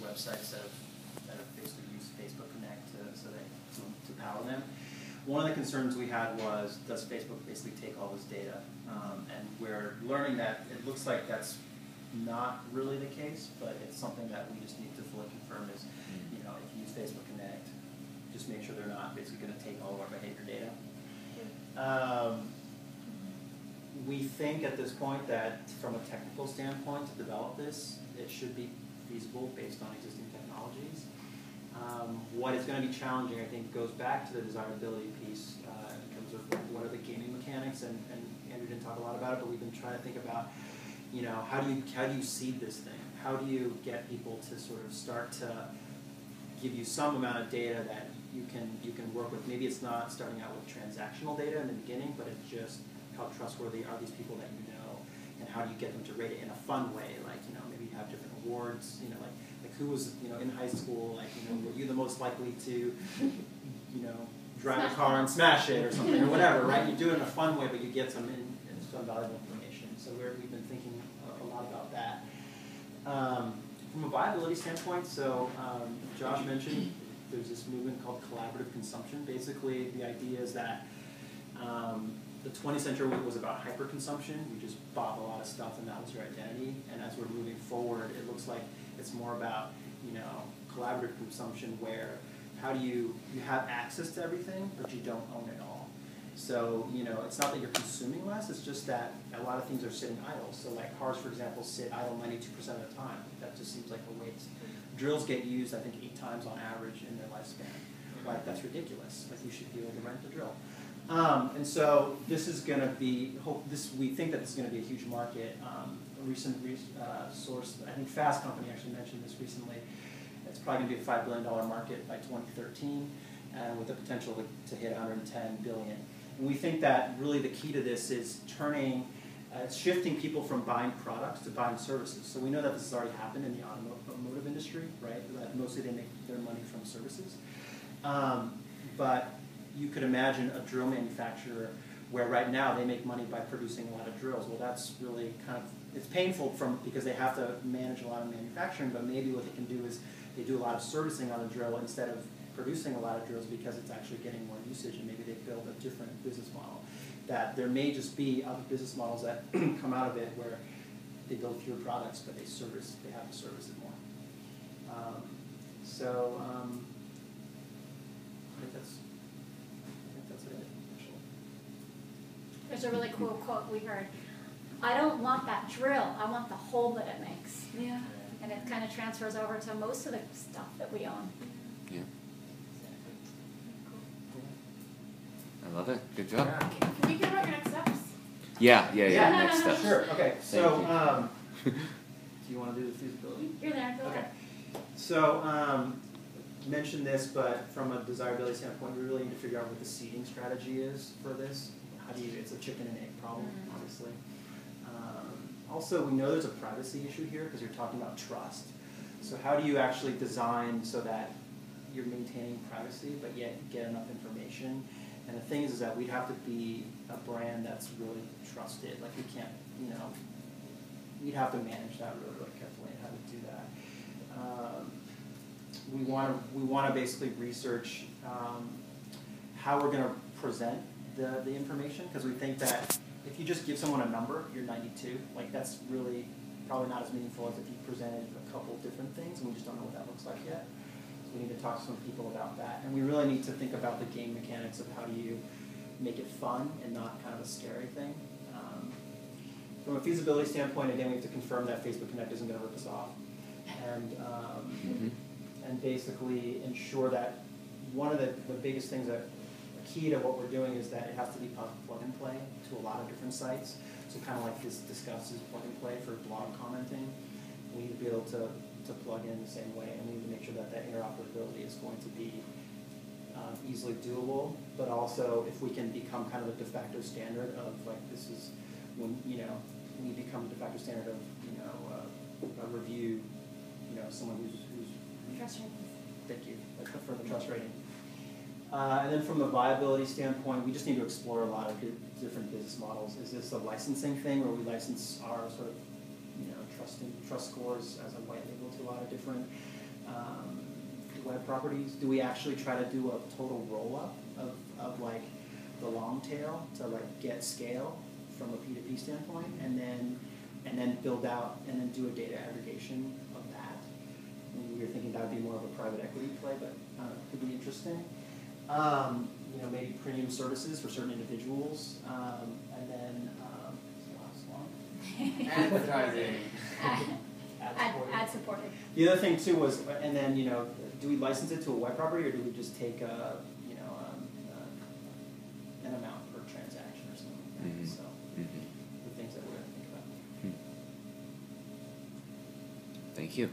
websites that have basically used Facebook Connect to power them. One of the concerns we had was, does Facebook basically take all this data? And we're learning that it looks like that's not really the case, but it's something that we just need to fully confirm is, you know, if you use Facebook Connect, just make sure they're not basically going to take all of our behavior data. We think at this point that from a technical standpoint to develop this, it should be feasible based on existing technologies. What is going to be challenging, I think, goes back to the desirability piece in terms of what are the gaming mechanics, and Andrew didn't talk a lot about it, but we've been trying to think about, you know, how do you seed this thing? How do you get people to sort of start to give you some amount of data that you can work with? Maybe it's not starting out with transactional data in the beginning, but it's just how trustworthy are these people that you know, and how do you get them to rate it in a fun way? Like, you know, maybe you have different awards, you know, like who was, you know, in high school, like, you know, were you the most likely to, you know, drive a car and smash it or something, or whatever, right? You do it in a fun way, but you get some valuable information. So we've been thinking a lot about that. From a viability standpoint, so Josh mentioned there's this movement called collaborative consumption. Basically, the idea is that the 20th century was about hyper-consumption. You just bought a lot of stuff and that was your identity. And as we're moving forward, it looks like it's more about, you know, collaborative consumption where how do you have access to everything, but you don't own it all. So, you know, it's not that you're consuming less, it's just that a lot of things are sitting idle. So like cars, for example, sit idle 92% of the time. That just seems like a waste. Drills get used, I think, 8 times on average in their lifespan. Like, that's ridiculous. Like, you should be able to rent a drill. And so this is going to be, we think that this is going to be a huge market. A recent source, I think Fast Company actually mentioned this recently. It's probably going to be a $5 billion market by 2013, and with the potential to hit $110 billion. And we think that really the key to this is shifting people from buying products to buying services. So we know that this has already happened in the automotive industry, right? That mostly they make their money from services. But you could imagine a drill manufacturer where right now they make money by producing a lot of drills. Well, that's really kind of, it's painful because they have to manage a lot of manufacturing, but maybe what they can do is they do a lot of servicing on a drill instead of producing a lot of drills because it's actually getting more usage, and maybe they build a different business model. That there may just be other business models that come out of it where they build fewer products, but they have to service it more. I think that's it, actually. There's a really cool quote we heard. I don't want that drill, I want the hole that it makes. Yeah. And it kind of transfers over to most of the stuff that we own. Yeah. I love it. Good job. Can you get about your next steps? Yeah. Next step. Sure. Okay. So, do you want to do the feasibility? You're there. Go ahead. So, mentioned this, but from a desirability standpoint, we really need to figure out what the seeding strategy is for this. It's a chicken and egg problem, obviously. Also, we know there's a privacy issue here because you're talking about trust. So how do you actually design so that you're maintaining privacy, but yet get enough information? And the thing is that we'd have to be a brand that's really trusted. Like, we can't, you know, we'd have to manage that really, really carefully and how to do that. We want to basically research how we're going to present the information, because we think that if you just give someone a number, you're 92, like that's really probably not as meaningful as if you presented a couple different things, and we just don't know what that looks like yet. So we need to talk to some people about that. And we really need to think about the game mechanics of how do you make it fun and not kind of a scary thing. From a feasibility standpoint, again, we have to confirm that Facebook Connect isn't going to rip us off. And basically ensure that one of the biggest things that key to what we're doing is that it has to be plug and play to a lot of different sites. So kind of like this discusses plug and play for blog commenting. We need to be able to plug in the same way, and we need to make sure that that interoperability is going to be easily doable, but also if we can become kind of a de facto standard of like, this is when, you know, we become a de facto standard of, you know, a review, you know, someone who's Trust ratings. Thank you, for the trust rating. And then from a viability standpoint, we just need to explore a lot of different business models. Is this a licensing thing where we license our sort of, you know, trust scores as a white label to a lot of different web properties? Do we actually try to do a total roll-up of like the long tail to like get scale from a P2P standpoint, and then build out and then do a data aggregation of that? Maybe we were thinking that would be more of a private equity play, but could be interesting. You know, maybe premium services for certain individuals, and then what's the last one? Advertising. Ad supported. The other thing too was, and then you know, do we license it to a web property, or do we just take an amount per transaction or something like that? Mhm. So Mhm. the things that we're going to think about. Thank you.